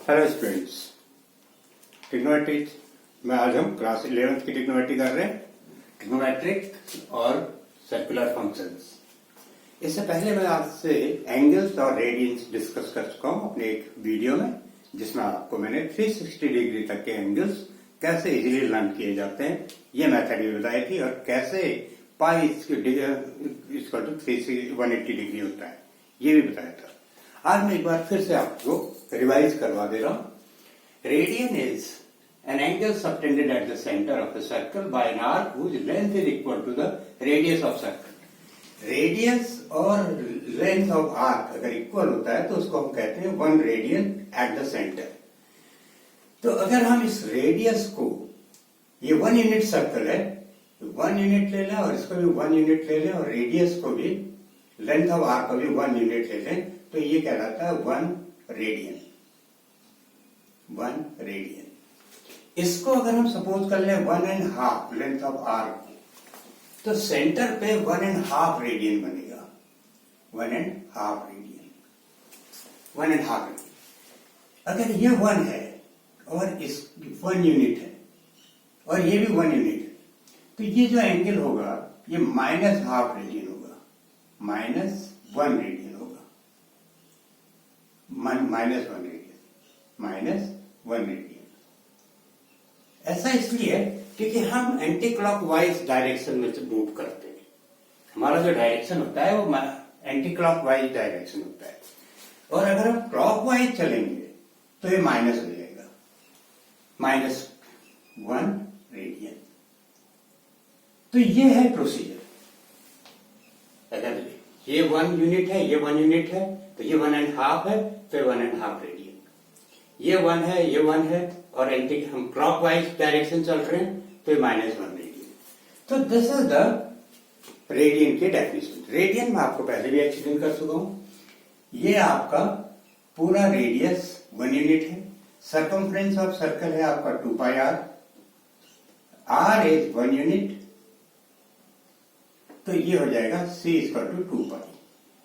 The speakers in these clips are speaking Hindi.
हेलो स्टूडेंट्स, ट्रिग्नोमेट्री में आज हम क्लास 11th की ट्रिग्नोमेट्री कर रहे हैं, ट्रिग्नोमेट्रिक और सर्कुलर फंक्शंस। इससे पहले मैं आपसे एंगल्स और रेडियंस डिस्कस कर चुका हूं अपने एक वीडियो में, जिसमें आपको मैंने 360 डिग्री तक के एंगल्स कैसे इजीली लर्न किए जाते हैं ये मेथड भी बताई थी, और कैसे पाई इक्वल टू 180 डिग्री होता है ये भी बताया था। आज मैं एक बार फिर से आपको रिवाइज करवा दे रहा हूं। Radian is an angle subtended at the center of a circle by an arc whose length is equal to the radius of circle. Radius और लेंथ ऑफ आर्क अगर इक्वल होता है तो उसको हम कहते हैं 1 रेडियन एट द सेंटर। तो अगर हम इस रेडियस को, ये 1 यूनिट सर्कल है, 1 यूनिट ले लें और इसको भी 1 यूनिट ले लें और रेडियस को भी, लेंथ ऑफ आर्क को भी 1 यूनिट ले लें, तो ये कहलाता है 1 रेडियन। 1 रेडियन। इसको अगर हम सपोज कर लें 1.5 लेंथ ऑफ आर्क, तो सेंटर पे 1.5 रेडियन बनेगा। 1.5 रेडियन। 1.5 रेडियन। अगर ये 1 है और इस 1 यूनिट है और ये भी 1 यूनिट है, तो ये जो एंगल होगा ये -1/2 रेडियन होगा। -1 रेडियन होगा। -1 रेडियन। -1 रेडियन। ऐसा इसलिए क्योंकि हम एंटी क्लॉकवाइज डायरेक्शन में मूव करते हैं। हमारा जो डायरेक्शन होता है वो एंटी क्लॉकवाइज डायरेक्शन होता है, और अगर हम क्लॉकवाइज चलेंगे तो ये माइनस हो जाएगा। -1 रेडियन। तो ये है प्रोसीजर। अगर ये 1 यूनिट है, ये 1 यूनिट है, तो ये 1.5 है, फिर 1.5 रेडियन। ये 1 है, ये 1 है, और एंटी हम क्लॉकवाइज डायरेक्शन चल रहे हैं तो ये -1 रेडियन। तो दिस इज द रेडियन की डेफिनेशन। रेडियन में आपको पहले भी एक्सप्लेन कर चुका हूं। ये आपका पूरा रेडियस 1 यूनिट है। सर्कमफ्रेंस ऑफ सर्कल है आपका 2πr। r इज 1 यूनिट, तो ये हो जाएगा c = 2π।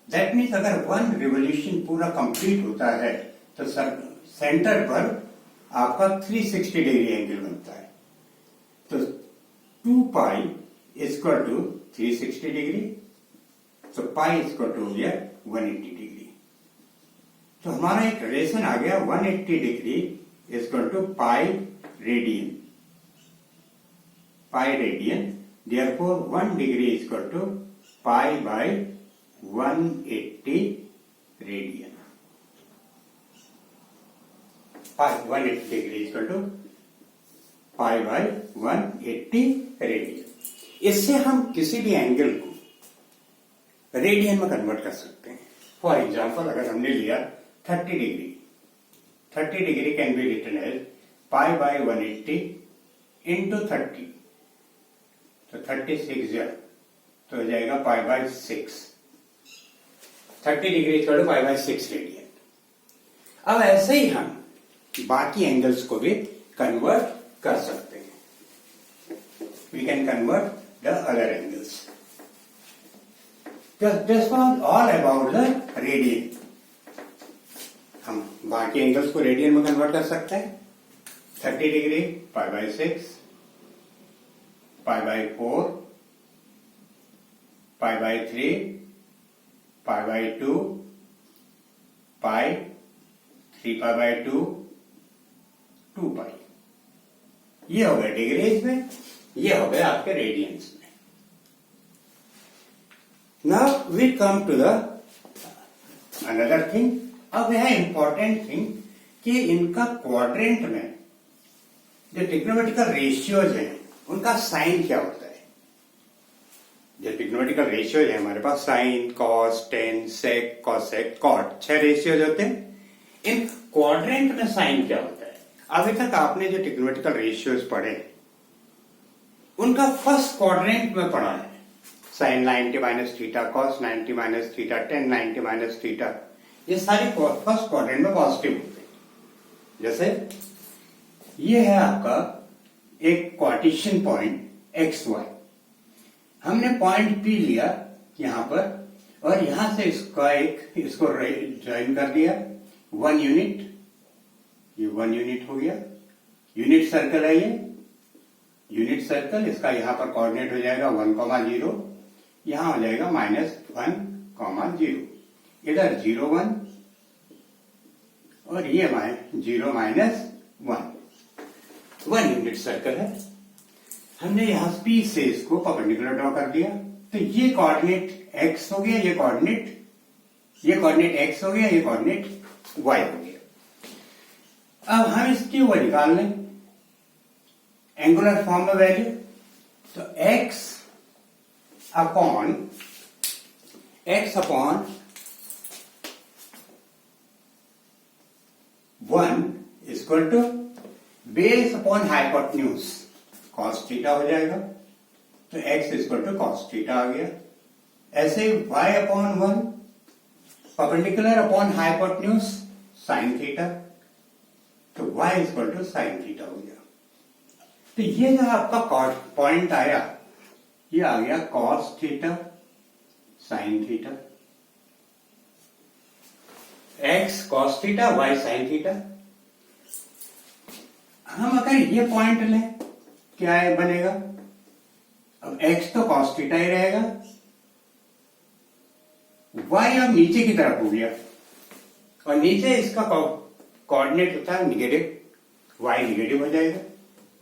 दैट मीन्स अगर 1 रिवोल्यूशन पूरा कंप्लीट होता है तो सेंटर पर आपका 360 डिग्री एंगल बनता है। तो 2π = 360 डिग्री, तो π = हो गया 180 डिग्री। तो हमारा एक रिलेशन आ गया 180 degree = π radian. π radian. Therefore 1 degree = π/180 radian. 180 degree = π/180 radian. इससे हम किसी भी एंगल को रेडियन में कन्वर्ट कर सकते हैं। फॉर एग्जाम्पल अगर हमने लिया 30 degree, 30 degree can be written as π/180 × 30, तो 36 तो हो जाएगा π/6। 30 डिग्री = π/6 रेडियन। अब ऐसे ही हम बाकी एंगल्स को भी कन्वर्ट कर सकते हैं। We can convert the other angles. This was all about the radian. हम बाकी एंगल्स को रेडियन में कन्वर्ट कर सकते हैं। 30 डिग्री π/6, π/4, π/3, π/2, π, 3π/2, 2π। ये हो गए डिग्रीज में, ये हो गए आपके रेडियंस में। Now we come to the another thing. अब यह इंपॉर्टेंट थिंग कि इनका क्वाड्रेंट में जो ट्रिग्नोमेट्रिकल रेशियोज हैं उनका साइन क्या होता है। जो ट्रिग्नोमेट्रिकल रेशियोज है हमारे पास, साइन, कॉस, टेन, सेक, कॉसेक, कॉट, 6 रेशियोज होते हैं। इन क्वाड्रेंट में साइन क्या होता है। अभी तक आपने जो ट्रिग्नोमेट्रिकल रेशियोज पढ़े उनका फर्स्ट क्वाड्रेंट में पढ़ा है। साइन 90 - θ, कॉस 90 - θ, टेन 90 - θ, ये सारे फर्स्ट क्वाड्रेंट में पॉजिटिव होते हैं। जैसे ये है आपका एक क्वार्टिशन पॉइंट XY। हमने पॉइंट P लिया यहां पर, और यहां से इसको ज्वाइन कर दिया 1 यूनिट, ये 1 यूनिट हो गया। यूनिट सर्कल है ये, यूनिट सर्कल, इसका यहां पर कोऑर्डिनेट हो जाएगा 1,0, यहां हो जाएगा -1,0, इधर 0 1 और ये 0 -1 यूनिट सर्कल है। हमने यहां पी से इसको परपेंडिकुलर ड्रॉ कर दिया, तो ये कोऑर्डिनेट x हो गया, ये कोऑर्डिनेट x हो गया, ये कोऑर्डिनेट y हो गया। अब हम इसकी वो निकाल लें एंगुलर फॉर्म में वैल्यू, तो x upon 1 equal to base upon hypotenuse cos theta हो जाएगा, तो x equal to cos theta आ गया। ऐसे y upon 1 perpendicular upon hypotenuse sin theta, तो y equal to sin theta हो गया। तो ये जो आपका पॉइंट आया, ये आ गया cos theta sin theta, x cos theta y sin theta. हम अगर ये पॉइंट लें, क्या है बनेगा? अब x तो cos थीटा ही रहेगा, y अब नीचे की तरफ हो गया, और नीचे इसका कोऑर्डिनेट होता है निगेटिव, y निगेटिव हो जाएगा,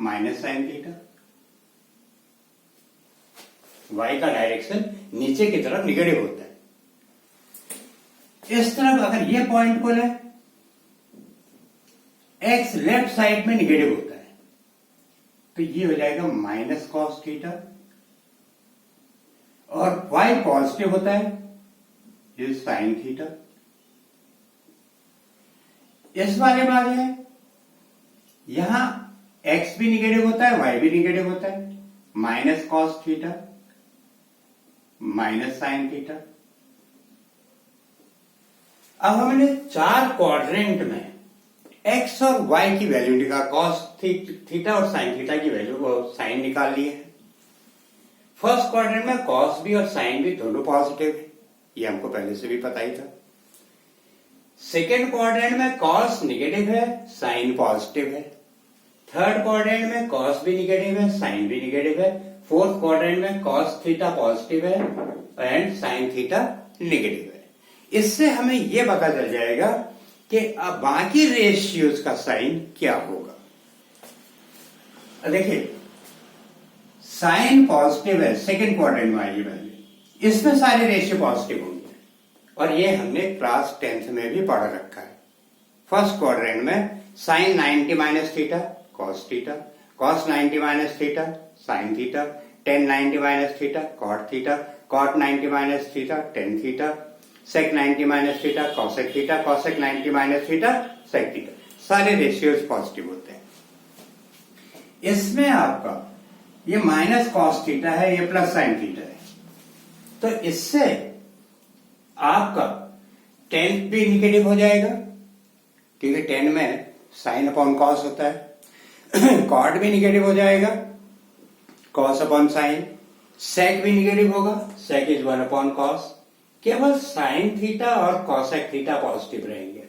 माइनस साइन थीटा। y का डायरेक्शन नीचे की तरफ निगेटिव होता है। इस तरफ अगर ये पॉइंट को लें, x लेफ्ट साइड में निगेटिव होता है, तो ये हो जाएगा माइनस कॉस थीटा, और y पॉजिटिव होता है, ये साइन थीटा। इस वाले में आ जाए, यहां x भी निगेटिव होता है, y भी निगेटिव होता है, minus cos theta minus sine theta. अब हमने 4 क्वाड्रेंट में x और y की वैल्यू निकाल, कॉस थीटा और साइन थीटा की वैल्यू साइन निकाल ली है। फर्स्ट क्वाड्रेंट में कॉस भी और साइन भी दोनों पॉजिटिव है, ये हमको पहले से भी पता ही था। सेकेंड क्वाड्रेंट में कॉस निगेटिव है, साइन पॉजिटिव है। थर्ड क्वाड्रेंट में कॉस भी निगेटिव है, साइन भी निगेटिव है। फोर्थ क्वाड्रेंट में कॉस थीटा पॉजिटिव है एंड साइन थीटा निगेटिव है। इससे हमें यह पता चल जाएगा कि अब बाकी रेशियोज का साइन क्या होगा। देखिए, साइन पॉजिटिव है, सेकेंड क्वाड्रेंट में आएगी वैल्यू, इसमें सारे रेशियो पॉजिटिव होंगे, और ये हमने क्लास 10th में भी पढ़ रखा है। फर्स्ट क्वाड्रेंट में sine 90 minus theta cos theta, cos 90 minus theta sine theta, tan 90 minus theta cot theta, cot 90 minus theta tan theta, sec 90 minus theta cosec theta, cosec 90 minus theta sec theta. सारे रेशियोज पॉजिटिव होते हैं। इसमें आपका ये माइनस कॉस थीटा है, ये प्लस साइन थीटा है, तो इससे आपका 10 भी निगेटिव हो जाएगा, क्योंकि 10 में साइन अपॉन कॉस होता है। कॉट भी निगेटिव हो जाएगा, कॉस अपॉन साइन। सेक भी निगेटिव होगा, सेक इज 1 अपॉन कॉस। केवल साइन थीटा और कॉसेक थीटा पॉजिटिव रहेंगे।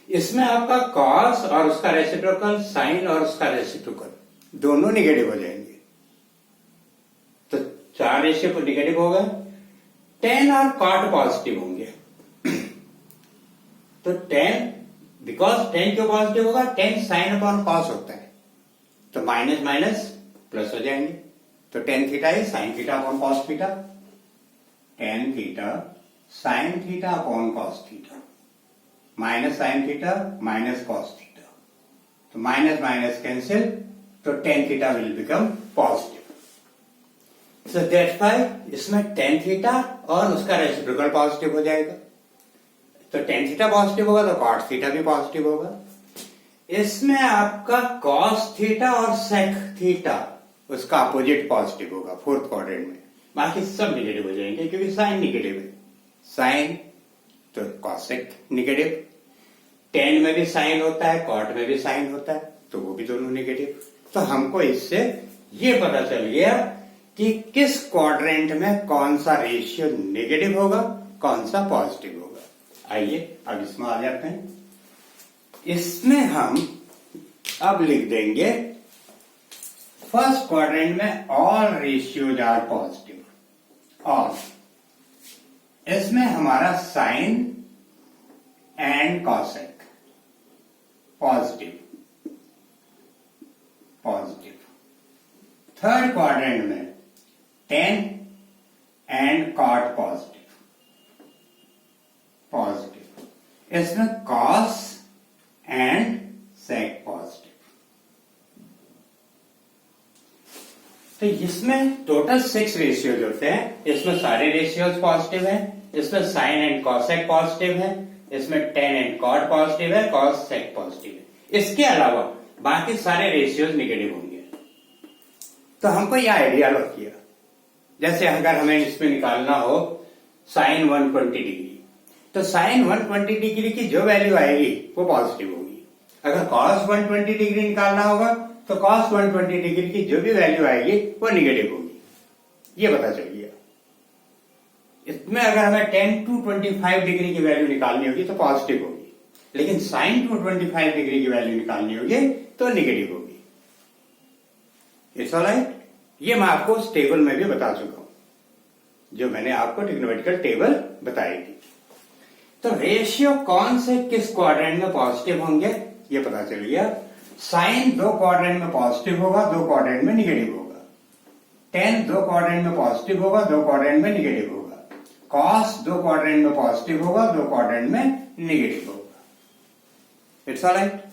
इसमें आपका कॉस और उसका रेसिप्रोकल, साइन और उसका रेसिप्रोकल दोनों निगेटिव हो जाएंगे, तो 4 रेशियो निगेटिव हो गए। टेन और कॉट पॉजिटिव होंगे, तो 10 बिकॉज 10 क्यों पॉजिटिव होगा? 10 साइन अपॉन कॉस होता है, तो माइनस माइनस प्लस हो जाएंगे, तो टेन थीटा है sine theta upon cos theta, tan theta sine theta upon cos theta, minus sine theta minus cos theta, तो माइनस माइनस कैंसिल, तो tan theta will become positive. So that's why इसमें टेन थीटा और उसका रेसिप्रोकल पॉजिटिव हो जाएगा, तो टेन थीटा पॉजिटिव होगा तो कॉट थीटा भी पॉजिटिव होगा। इसमें आपका कॉस थीटा और सेक थीटा उसका अपोजिट पॉजिटिव होगा फोर्थ क्वाड्रेंट में, बाकी सब निगेटिव हो जाएंगे क्योंकि साइन निगेटिव है। साइन तो कॉसेक निगेटिव, टेन में भी साइन होता है, कॉट में भी साइन होता है, तो वो भी दोनों निगेटिव। तो हमको इससे ये पता चल गया कि किस क्वाड्रेंट में कौन सा रेशियो नेगेटिव होगा, कौन सा पॉजिटिव होगा। आइए अब इसमें आ जाते हैं। इसमें हम अब लिख देंगे फर्स्ट क्वाड्रेंट में ऑल रेशियोज आर पॉजिटिव। और इसमें हमारा sine and cosec positive positive. Third quadrant में tan and cot positive positive. इसमें कॉस एंड सेक पॉजिटिव। तो इसमें टोटल 6 रेशियोज होते हैं। इसमें सारे रेशियोज पॉजिटिव हैं। इसमें साइन एंड कॉसेक पॉजिटिव है। इसमें टेन एंड कॉट पॉजिटिव है, कॉस सेक पॉजिटिव है। इसके अलावा बाकी सारे रेशियोज निगेटिव होंगे। तो हमको यह आइडिया रखिए, जैसे अगर हमें इसमें निकालना हो साइन 120 डिग्री, तो साइन 120 डिग्री की जो वैल्यू आएगी वो पॉजिटिव होगी। अगर कॉस 120 डिग्री निकालना होगा तो कॉस 120 डिग्री की जो भी वैल्यू आएगी वो निगेटिव होगी। ये पता चल गया। इसमें अगर हमें 10 to 25 डिग्री की वैल्यू निकालनी होगी तो पॉजिटिव होगी, लेकिन साइन 225 डिग्री की वैल्यू निकालनी होगी तो निगेटिव होगी। It's alright. ये मैं आपको उस टेबल में भी बता चुका हूं, जो मैंने आपको ट्रिग्नोमेट्रिकल टेबल बताई थी। तो रेशियो कौन से किस क्वाड्रेंट में पॉजिटिव होंगे ये पता चल गया। साइन 2 क्वाड्रेंट में पॉजिटिव होगा, 2 क्वाड्रेंट में निगेटिव होगा। टेन 2 क्वाड्रेंट में पॉजिटिव होगा, 2 क्वाड्रेंट में निगेटिव होगा। कॉस 2 क्वाड्रेंट में पॉजिटिव होगा, 2 क्वाड्रेंट में निगेटिव होगा। It's alright.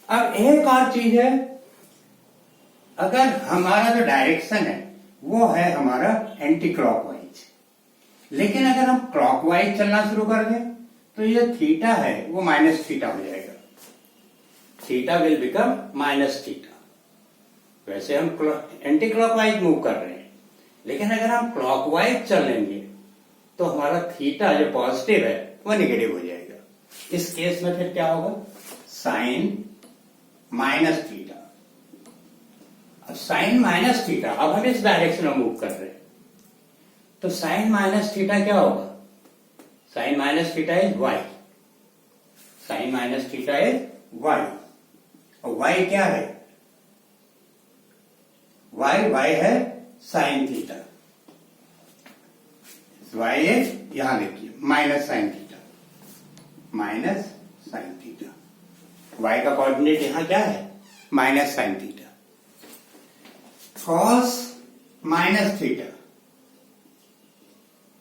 अब एक और चीज है, अगर हमारा जो डायरेक्शन है वो है हमारा एंटी क्लॉकवाइज, लेकिन अगर हम क्लॉकवाइज चलना शुरू कर दें तो ये थीटा है वो माइनस थीटा हो जाएगा। Theta will become minus theta. वैसे हम एंटी क्लॉकवाइज मूव कर रहे हैं, लेकिन अगर हम क्लॉकवाइज चलेंगे तो हमारा थीटा जो पॉजिटिव है वो निगेटिव हो जाएगा। इस केस में फिर क्या होगा, साइन माइनस थीटा। अब साइन माइनस थीटा, अब हम इस डायरेक्शन में मूव कर रहे हैं, तो साइन माइनस थीटा क्या होगा, sine minus theta is Y. Sine minus theta is Y. और वाई क्या है, वाई है साइन थीटा। वाई इज, यहां देखिए, minus sine theta, minus sine theta. Y का कोऑर्डिनेट यहां क्या है, minus sine theta. Cos minus theta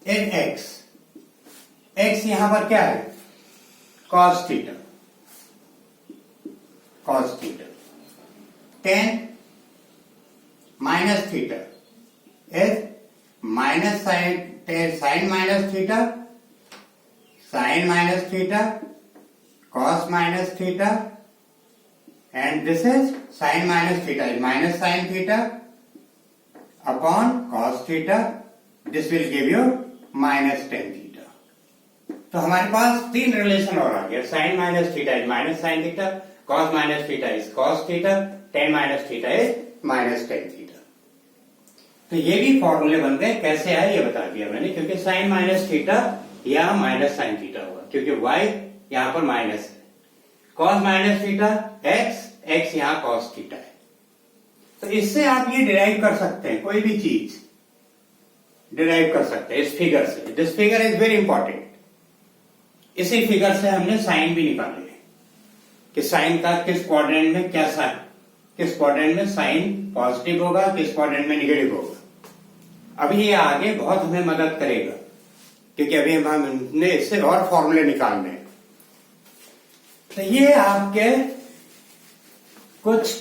in X, X यहां पर क्या है, cos theta, cos theta. Tan minus theta is minus sine, sine minus theta, sine minus theta, cos minus theta, and this is sin minus theta is minus sin theta upon cos theta. This will give you minus tan theta. तो हमारे पास 3 रिलेशन और आ गया, sin minus theta is minus sin theta, cos minus theta is cos theta, tan minus theta is minus tan theta. तो ये भी फॉर्मूले बन गए। कैसे आए ये बता दिया मैंने, क्योंकि sin minus theta यहाँ माइनस sin theta होगा, क्योंकि y यहाँ पर माइनस है। Cos minus theta x, X यहां कॉस थीटा है। तो इससे आप ये डिराइव कर सकते हैं, कोई भी चीज डिराइव कर सकते हैं इस फिगर से। This figure is very important. इसी फिगर से हमने साइन भी निकाले कि साइन का किस क्वाड्रेंट में क्या साइन, किस क्वाड्रेंट में साइन पॉजिटिव होगा, किस क्वाड्रेंट में निगेटिव होगा। अभी ये आगे बहुत हमें मदद करेगा, क्योंकि अभी हमने इससे और फॉर्मूले निकालने हैं। तो ये आपके कुछ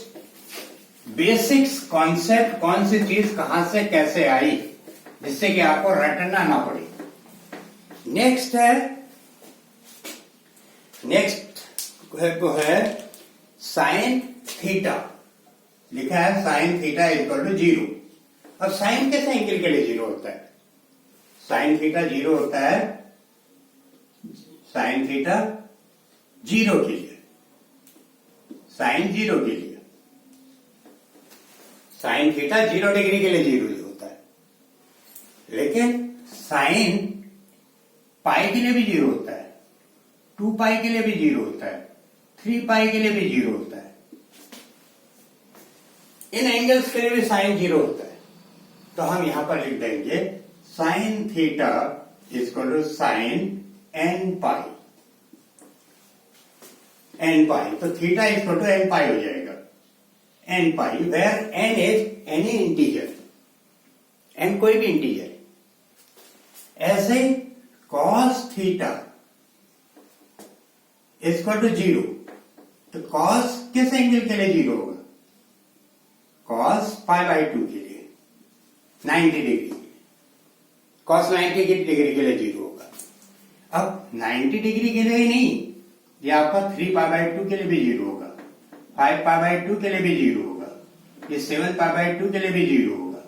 बेसिक्स कॉन्सेप्ट, कौन सी चीज कहां से कैसे आई, जिससे कि आपको रटना ना पड़े। नेक्स्ट है, नेक्स्ट वो है साइन थीटा। लिखा है साइन थीटा इक्वल टू 0। अब साइन किस एंगल के लिए 0 होता है, साइन थीटा 0 होता है, साइन थीटा 0 के लिए, साइन 0 के लिए, साइन थीटा 0 डिग्री के लिए 0 होता है। लेकिन साइन पाई के लिए भी 0 होता है, 2 पाई के लिए भी 0 होता है, 3 पाई के लिए भी 0 होता है। इन एंगल्स के लिए भी साइन 0 होता है। तो हम यहां पर लिख देंगे sine theta equal to sine n pi. N pi तो theta equal to n pi हो जाएगा। N pi where n is any integer, n कोई भी इंटीजर। ऐसे कॉस थीटा इक्वल टू 0, तो कॉस किस एंगल के लिए 0 होगा? कॉस पाई बाई 2 के लिए 90 डिग्री, कॉस 90 डिग्री के लिए 0 होगा। अब 90 डिग्री के लिए ही नहीं, ये आपका 3 पाई बाई 2 के लिए भी 0 होगा, 5 पाई बाई 2 के लिए भी 0 होगा, ये 7 पाई बाई 2 के लिए भी 0 होगा।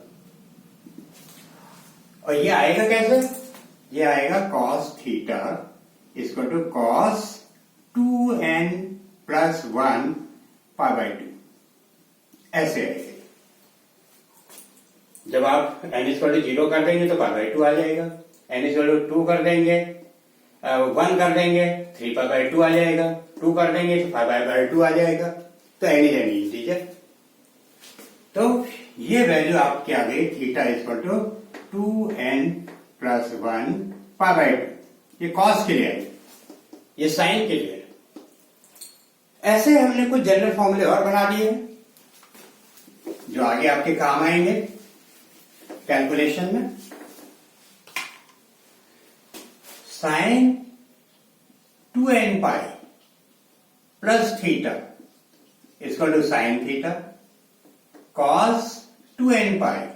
और ये आएगा कैसे? ये आएगा cos theta equal to cos 2n plus 1 pi by 2, ऐसे आएगा। जब आप n इक्वल टू 0 कर देंगे तो पाई बाई 2 आ जाएगा, n इक्वल टू 2 कर देंगे, 1 कर देंगे 3 पाई बाई 2 आ जाएगा, 2 कर देंगे तो 5 पाई बाई 2 आ जाएगा। तो n इज एनी इंटीजर। तो ये वैल्यू आपकी आ गई theta equal to 2n plus 1 pi by 2। ये कॉस के लिए है, ये साइन के लिए है। ऐसे हमने कुछ जनरल फॉर्मूले और बना दिए जो आगे आपके काम आएंगे कैलकुलेशन में। Sine 2n pi plus theta equal to sine theta, cos 2n pi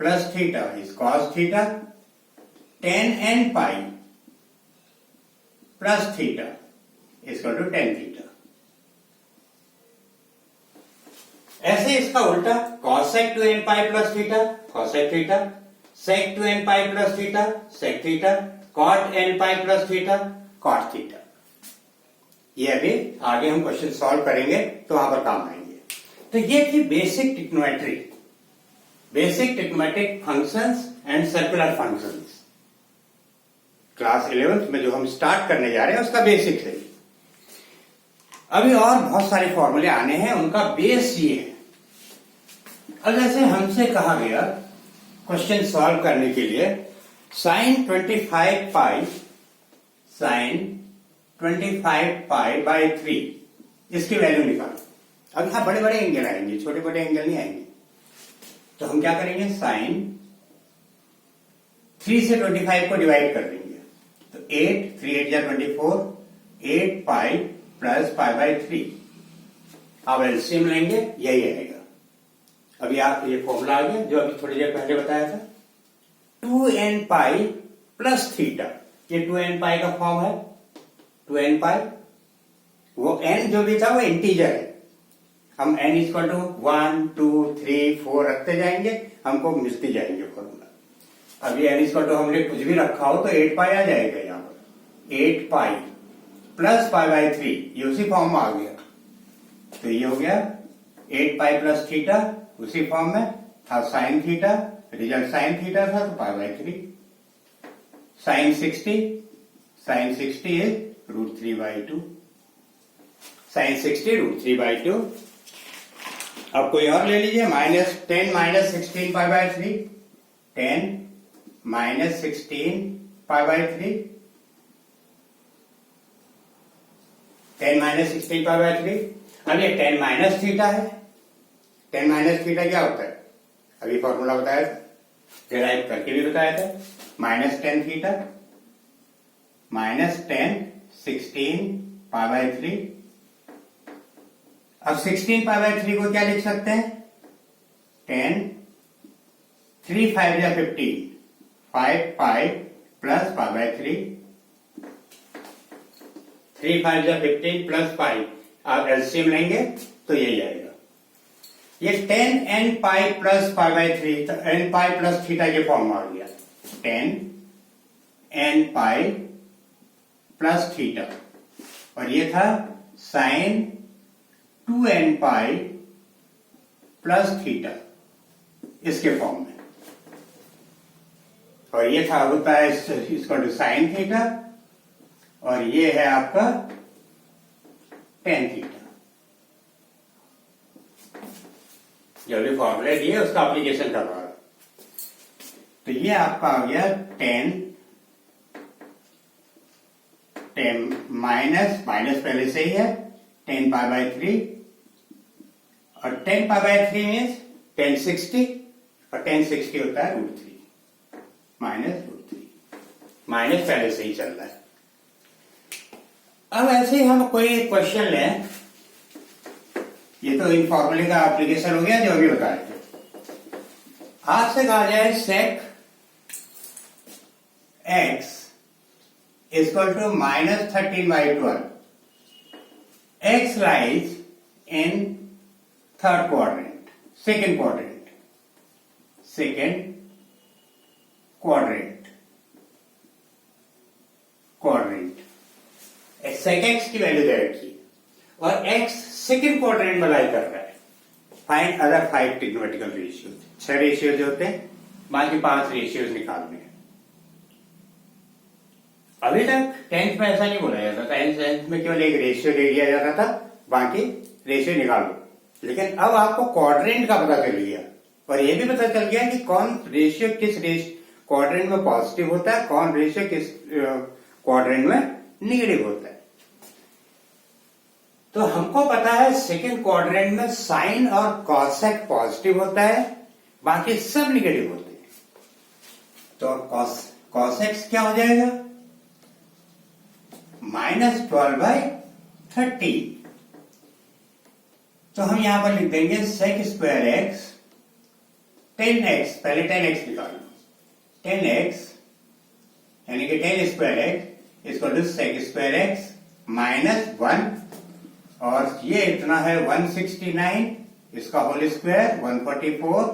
plus theta is cos theta, tan n pi plus theta equal to tan theta. ऐसे इसका उल्टा cosec 2n pi plus theta cosec theta, sec 2n pi plus theta sec theta, cot n pi plus theta cot theta. ये अभी आगे हम क्वेश्चन सॉल्व करेंगे तो वहां पर काम आएंगे। तो ये थी basic trigonometry, basic trigonometric functions and circular functions. Class 11th में जो हम स्टार्ट करने जा रहे हैं उसका बेसिक है। अभी और बहुत सारे फॉर्मूले आने हैं, उनका बेस ये है। अब जैसे हमसे कहा गया क्वेश्चन सॉल्व करने के लिए साइन 25 पाई बाई 3 इसकी वैल्यू निकालो। अब यहां बड़े बड़े एंगल आएंगे, छोटे छोटे एंगल नहीं आएंगे। तो हम क्या करेंगे, साइन 3 से 25 को डिवाइड कर देंगे। तो 8 3 8 24, 8 पाई प्लस पाई बाई 3। अब एलसीएम लेंगे, यही आएगा। अभी आप ये फॉर्मूला आ गया जो अभी थोड़ी देर पहले बताया था, 2n पाई प्लस थीटा। ये 2n पाई का फॉर्म है, 2n पाई। वो n जो भी था वो इंटीजर है। हम n इक्वल टू 1 2 3 4 रखते जाएंगे, हमको मिलती जाएंगे फॉर्मूला। अभी n इक्वल टू हमने कुछ भी रखा हो तो 8 पाई आ जाएगा यहाँ पर। 8 पाई प्लस पाई बाई 3, ये उसी फॉर्म में आ गया। तो ये हो गया 8 पाई प्लस थीटा, उसी फॉर्म में था sine theta, result sine theta था तो pi by 3। Sine 60 is root 3 by 2। Sine 60 root 3 by 2। अब कोई और ले लीजिए, -10 minus 16 pi by 3, 10 minus 16 pi by 3, 10 minus 16 pi by 3। अब ये 10 माइनस थीटा है। 10 माइनस थीटा क्या होता है? अभी फॉर्मूला बताया था, डिराइव करके भी बताया था। -10 थीटा -10 16 पाई बाई 3। अब 16 पाई बाई 3 को क्या लिख सकते हैं? 10 3 5 या 15, 5 पाई प्लस पाई बाई 3, 3 5 या 15 प्लस पाई। आप एलसीएम लेंगे तो यही आएगा। ये 10 n pi plus pi by 3, n pi plus theta के फॉर्म में आ गया। 10 n पाई प्लस थीटा, और ये था sine 2n pi plus theta, इसके फॉर्म में। और ये था होता है इसका टू साइन थीटा, और ये है आपका टेन थीटा। जो भी फॉर्मूले दिए उसका एप्लीकेशन कर रहा है। तो ये आपका आ गया टेन माइनस पहले से ही है 10π/3, और 10π/3 मीन्स 1060, और 1060 होता है √3 माइनस √3, माइनस पहले से ही चल रहा है। अब ऐसे ही हम कोई क्वेश्चन लें, ये तो इन फॉर्मूले का एप्लीकेशन हो गया जो अभी बताए थे। आज से कहा जाए sec x equal to -13/12, x lies in third quadrant, second quadrant, sec x की वैल्यू दे रखी और x सेकेंड क्वाड्रेंट में लाई कर रहा है। Find other 5 trigonometrical ratios, 6 ratios होते हैं, बाकी 5 रेशियोज निकालने हैं। अभी तक 10th में ऐसा नहीं बोला जाता, 10th में केवल एक रेशियो दे दिया जाता था, बाकी रेशियो निकालो। लेकिन अब आपको क्वाड्रेंट का पता चल गया, और ये भी पता चल गया कि कौन रेशियो किस क्वाड्रेंट में पॉजिटिव होता है, कौन रेशियो किस क्वाड्रेंट में निगेटिव होता है। तो हमको पता है सेकेंड क्वाड्रेंट में साइन और कॉसेक पॉजिटिव होता है, बाकी सब निगेटिव होते हैं। तो कॉसेक्स क्या हो जाएगा? -12/13। तो हम यहां पर लिख देंगे sec स्क्वायर x 10x, पहले 10x निकालो, 10x यानी कि 10 square x equal to sec square x -1, और ये इतना है 169, इसका होल स्क्वायर 144।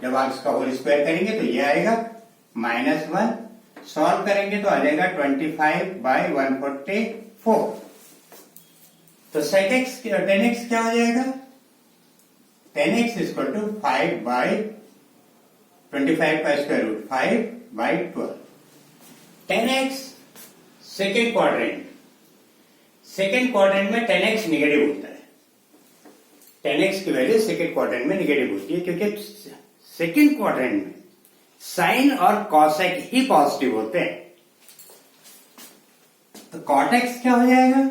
जब आप इसका होल स्क्वायर करेंगे तो ये आएगा -1, सॉल्व करेंगे तो आ जाएगा 25/144। तो sec x 10x क्या हो जाएगा? 10x इक्वल टू 5/25 का square root 5/12। 10x second quadrant में 10x निगेटिव होता है। 10x की वैल्यू सेकेंड क्वाड्रेंट में निगेटिव होती है, क्योंकि सेकेंड क्वाड्रेंट में साइन और कॉसेक ही पॉजिटिव होते हैं। तो कॉट एक्स क्या हो जाएगा?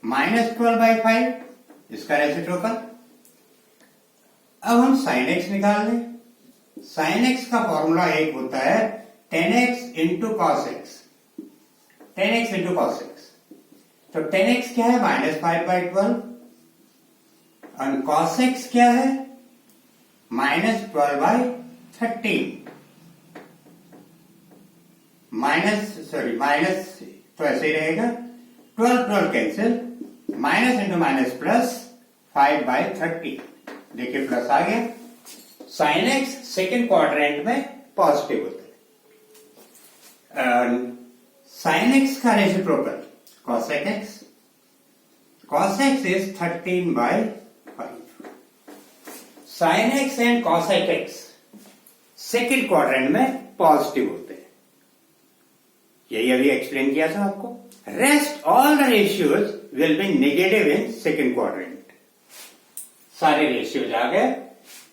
-12/5, इसका रेसिप्रोकल। अब हम साइन एक्स निकाल लें। साइन एक्स का फॉर्मूला एक होता है 10x into cos x, 10x into cos x. तो 10x क्या है? -5/12, और कॉस एक्स क्या है? -12/13। माइनस तो ऐसे ही रहेगा, 12 cancel, minus into minus plus 5/30। देखिए प्लस आ गया। साइन एक्स सेकेंड क्वाड्रेंट में पॉजिटिव होता है। साइन एक्स का reciprocal cosec x, cos x is 13/5। Sign X and cosec X second quadrant में पॉजिटिव होते हैं। यही अभी एक्सप्लेन किया था आपको। Rest all the ratios will be negative in second quadrant. सारे रेशियोज आ गए,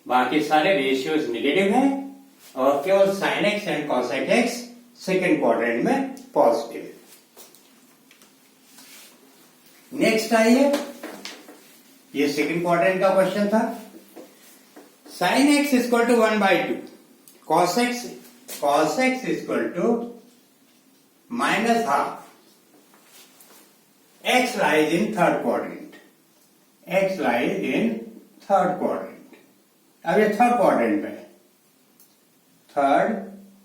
बाकी सारे रेशियोज नेगेटिव हैं, और केवल sign X and cosec X second quadrant में पॉजिटिव है। नेक्स्ट आइए, ये सेकेंड क्वाड्रेंट का क्वेश्चन था। Sine x equal to 1/2, cos X equal to -12। X lies in third quadrant, X lies in third quadrant. अब ये थर्ड क्वाड्रेंट में है, third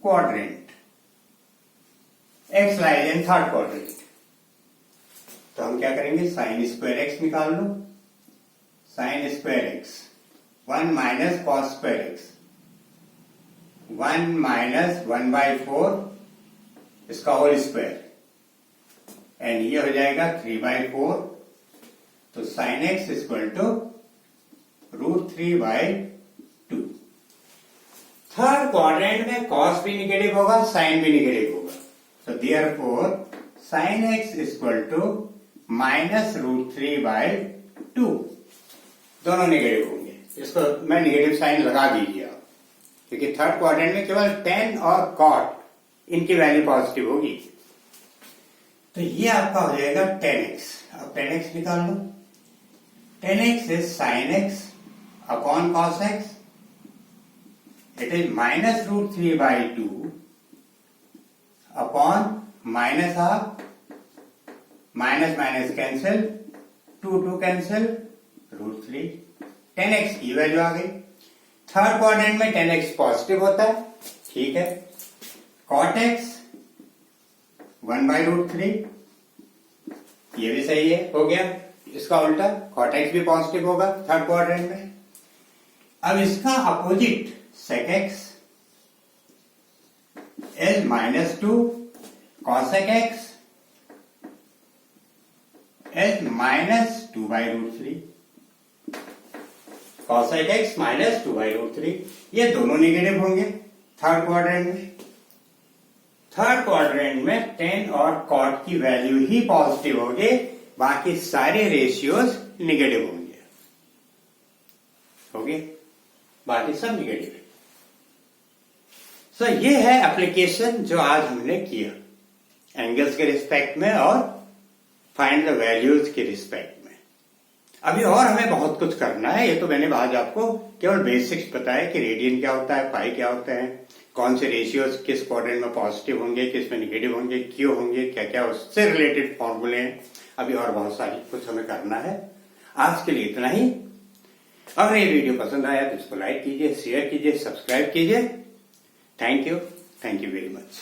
quadrant, X lies in third quadrant. तो हम क्या करेंगे? साइन स्क्वायर एक्स निकाल लो। Sine square X 1 minus cos square X, 1 minus 1/4 इसका होल स्क्वायर, एंड ये हो जाएगा 3/4। तो sine x equal to √3/2। Third quadrant में कॉस भी निगेटिव होगा, साइन भी निगेटिव होगा। तो therefore sine x equal to -√3/2 दोनों निगेटिव होंगे। इसको मैं निगेटिव साइन लगा दीजिए आप, क्योंकि थर्ड क्वाड्रेंट में केवल tan और cot इनकी वैल्यू पॉजिटिव होगी। तो ये आपका हो जाएगा tan x। अब tan x निकाल लो। tan x is sin x upon cos x। It is -√3/2 upon minus half, minus minus cancel, 2 cancel, √3। tan x की वैल्यू आ गई। थर्ड क्वाड्रेंट में tan x पॉजिटिव होता है, ठीक है। cot x 1/√3, ये भी सही है, हो गया। इसका उल्टा cot x भी पॉजिटिव होगा थर्ड क्वाड्रेंट में। अब इसका opposite sec x is -2 cosec x is -2/√3। cosec x -2/√3, ये दोनों निगेटिव होंगे थर्ड क्वाड्रेंट में। थर्ड क्वाड्रेंट में tan और cot की वैल्यू ही पॉजिटिव होंगे, बाकी सारे रेशियोज निगेटिव होंगे। ओके, बाकी सब निगेटिव है। सो ये है एप्लीकेशन जो आज हमने किया एंगल्स के रिस्पेक्ट में और फाइंड द वैल्यूज के रिस्पेक्ट में। अभी और हमें बहुत कुछ करना है। ये तो मैंने आज आपको केवल बेसिक्स बताया कि रेडियन क्या होता है, पाई क्या होता है, कौन से रेशियोज किस क्वाड्रेंट में पॉजिटिव होंगे, किस में निगेटिव होंगे, क्यों होंगे, क्या क्या उससे रिलेटेड फॉर्मूले हैं। अभी और बहुत सारी कुछ हमें करना है। आज के लिए इतना ही। अगर ये वीडियो पसंद आया तो इसको लाइक कीजिए, शेयर कीजिए, सब्सक्राइब कीजिए। Thank you very much.